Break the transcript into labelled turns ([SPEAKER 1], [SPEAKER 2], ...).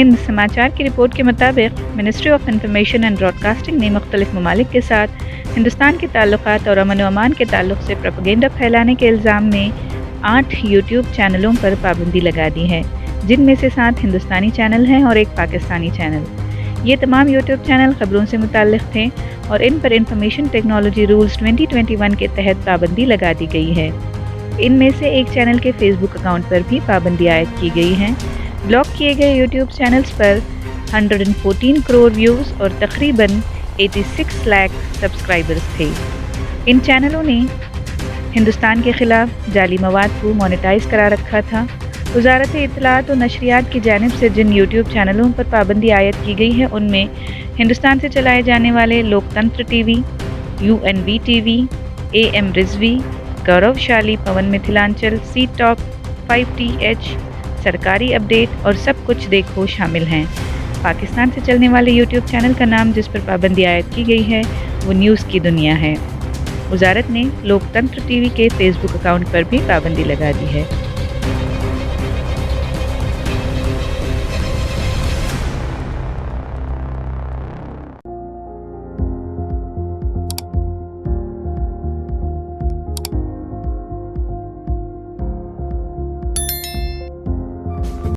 [SPEAKER 1] हिंद समाचार की रिपोर्ट के मुताबिक ministry of information and broadcasting ने मुख्तलिफ ममालिक के साथ हिंदुस्तान के ताल्लुकात और अमन व अमान के ताल्लुक से प्रोपेगेंडा फैलाने के इल्ज़ाम में 8 यूट्यूब चैनलों पर पाबंदी लगा दी है, जिनमें से 7 हिंदुस्तानी चैनल हैं और एक पाकिस्तानी चैनल। ये तमाम यूट्यूब चैनल खबरों से मुताल्लिक़ थे और इन पर इंफॉर्मेशन टेक्नोलॉजी रूल्स 2021 के तहत पाबंदी लगा दी गई है। इनमें से एक चैनल के फेसबुक अकाउंट पर भी पाबंदी आयद की गई है। ब्लॉक किए गए यूट्यूब चैनल्स पर 114 करोड़ व्यूज़ और तकरीबन 86 लाख सब्सक्राइबर्स थे। इन चैनलों ने हिंदुस्तान के ख़िलाफ़ जाली मवाद को मोनेटाइज करा रखा था। वज़ारत इत्तलात और नशरियात की जानिब से जिन यूट्यूब चैनलों पर पाबंदी आयद की गई है उनमें हिंदुस्तान से चलाए जाने वाले लोकतंत्र TV, UNV TV, AM Rizvi, गौरवशाली, पवन मिथिलांचल, सी टॉप, 5TH, सरकारी अपडेट और सब कुछ देखो शामिल हैं। पाकिस्तान से चलने वाले यूट्यूब चैनल का नाम जिस पर पाबंदी आयद की गई है वो न्यूज़ की दुनिया है। वज़ारत ने लोकतंत्र टीवी के फेसबुक अकाउंट पर भी पाबंदी लगा दी है।